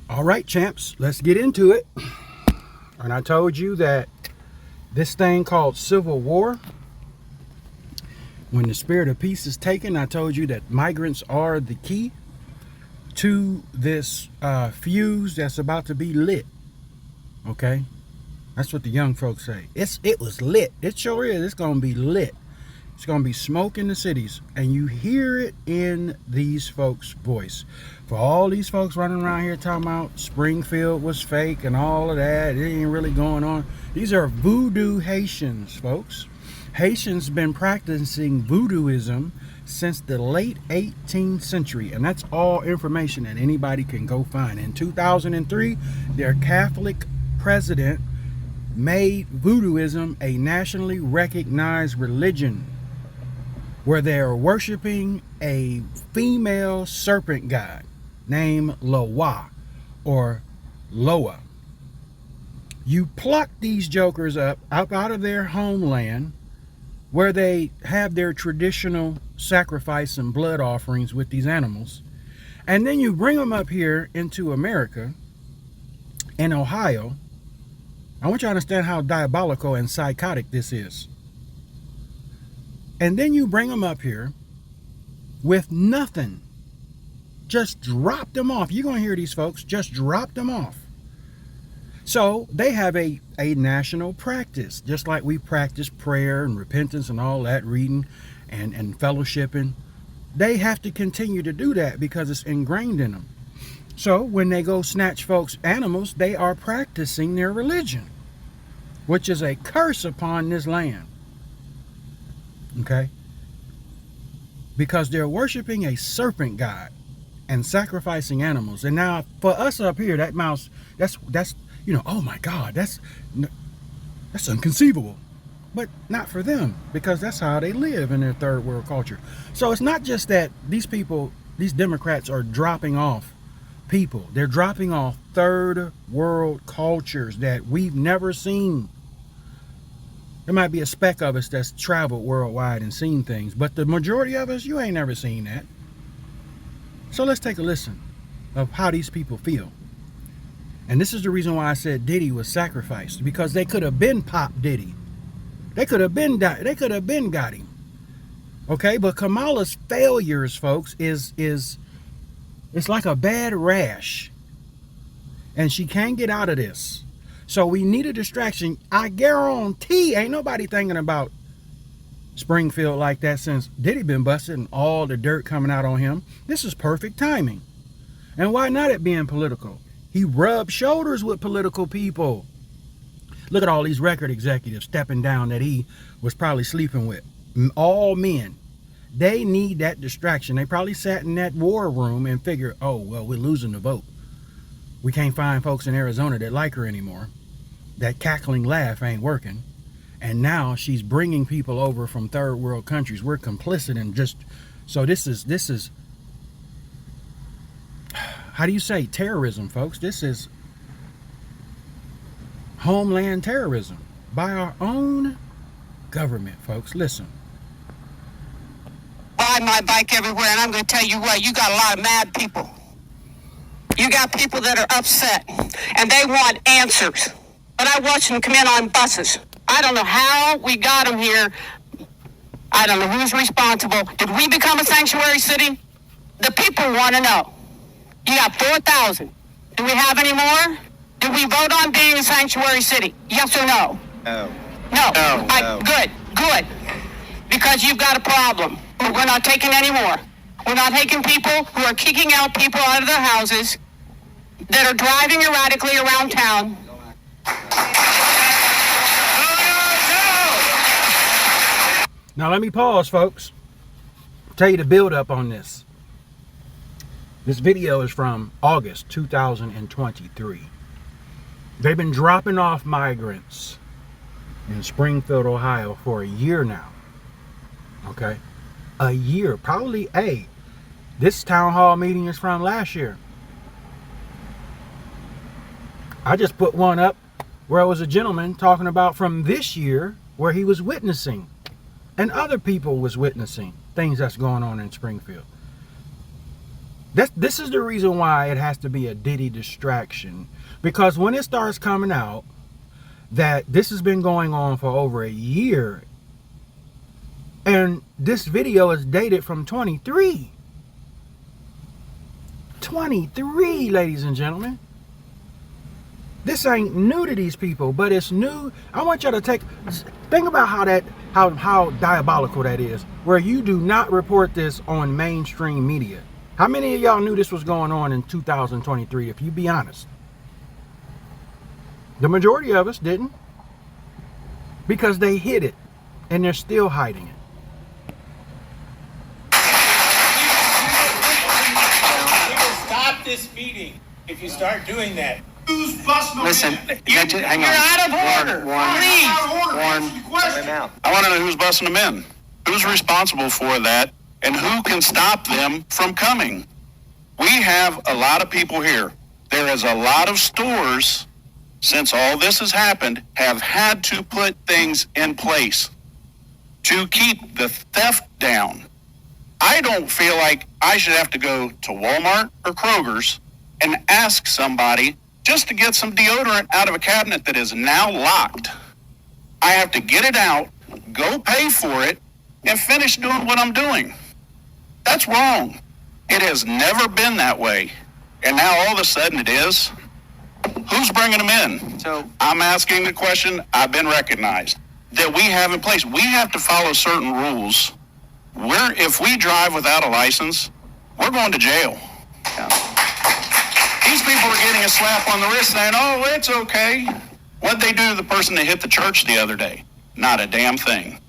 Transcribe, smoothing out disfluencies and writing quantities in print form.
All right, champs, let's get into it. And I told you that this thing called Civil War, when the spirit of peace is taken, I told you that migrants are the key to this fuse that's about to be lit. Okay? That's what the young folks say. It was lit. It sure is. It's going to be lit. It's going to be smoke in the cities. And you hear it in these folks' voice. For all these folks running around here talking about Springfield was fake and all of that, it ain't really going on. These are voodoo Haitians, folks. Haitians been practicing voodooism since the late 18th century. And that's all information that anybody can go find. In 2003, their Catholic president made voodooism a nationally recognized religion, where they are worshiping a female serpent god named Loa or Loa. You pluck these jokers up out of their homeland where they have their traditional sacrifice and blood offerings with these animals, and then you bring them up here into America, in Ohio. I want you to understand how diabolical and psychotic this is. And then you bring them up here with nothing. Just drop them off. You're going to hear these folks, just drop them off. So they have a national practice, just like we practice prayer and repentance and all that, reading and fellowshipping. They have to continue to do that because it's ingrained in them. So when they go snatch folks' animals, they are practicing their religion, which is a curse upon this land. Okay? Because they're worshiping a serpent god and sacrificing animals. And now for us up here, that mouse, that's you know, oh my God, that's inconceivable. But not for them, because that's how they live in their third world culture. So it's not just that these people, these Democrats are dropping off people. They're dropping off third world cultures that we've never seen. There might be a speck of us that's traveled worldwide and seen things, but the majority of us, you ain't never seen that. So let's take a listen of how these people feel. And this is the reason why I said Diddy was sacrificed, because they could have been Pop Diddy. They could have been got him. Okay, but Kamala's failures, folks, is it's like a bad rash. And she can't get out of this. So we need a distraction. I guarantee ain't nobody thinking about Springfield like that since Diddy been busted and all the dirt coming out on him. This is perfect timing. And why not it being political? He rubbed shoulders with political people. Look at all these record executives stepping down that he was probably sleeping with. All men. They need that distraction. They probably sat in that war room and figured, oh, well, we're losing the vote. We can't find folks in Arizona that like her anymore. That cackling laugh ain't working. And now she's bringing people over from third world countries. We're complicit in just... So this is... How do you say terrorism, folks? This is homeland terrorism by our own government, folks. Listen. Ride my bike everywhere, and I'm going to tell you what, you got a lot of mad people. You got people that are upset, and they want answers. But I watched them come in on buses. I don't know how we got them here. I don't know who's responsible. Did we become a sanctuary city? The people want to know. You got 4,000. Do we have any more? Did we vote on being a sanctuary city? Yes or no? No. No. No. Good. Because you've got a problem. We're not taking any more. We're not taking people who are kicking out people out of their houses, that are driving erratically around town. Now let me pause, folks. Tell you the build up on this. This video is from August 2023. They've been dropping off migrants in Springfield, Ohio for a year now. Okay? A year. Probably, this town hall meeting is from last year. I just put one up where it was a gentleman talking about from this year where he was witnessing and other people was witnessing things that's going on in Springfield. This is the reason why it has to be a Diddy distraction. Because when it starts coming out that this has been going on for over a year, and this video is dated from 23. 23, ladies and gentlemen. This ain't new to these people, but it's new. I want y'all to think about how diabolical that is, where you do not report this on mainstream media. How many of y'all knew this was going on in 2023, if you be honest? The majority of us didn't, because they hid it and they're still hiding it. Stop this meeting if you start doing that. Who's busting them Listen, in? hang on. You're out of order. I want to know who's busting them in. Who's responsible for that, and who can stop them from coming? We have a lot of people here. There is a lot of stores, since all this has happened, have had to put things in place to keep the theft down. I don't feel like I should have to go to Walmart or Kroger's and ask somebody just to get some deodorant out of a cabinet that is now locked. I have to get it out, go pay for it, and finish doing what I'm doing. That's wrong. It has never been that way. And now all of a sudden it is. Who's bringing them in? So I'm asking the question. I've been recognized that we have in place. We have to follow certain rules. If we drive without a license, we're going to jail. These people are getting a slap on the wrist saying, oh, it's okay. What'd they do to the person that hit the church the other day? Not a damn thing.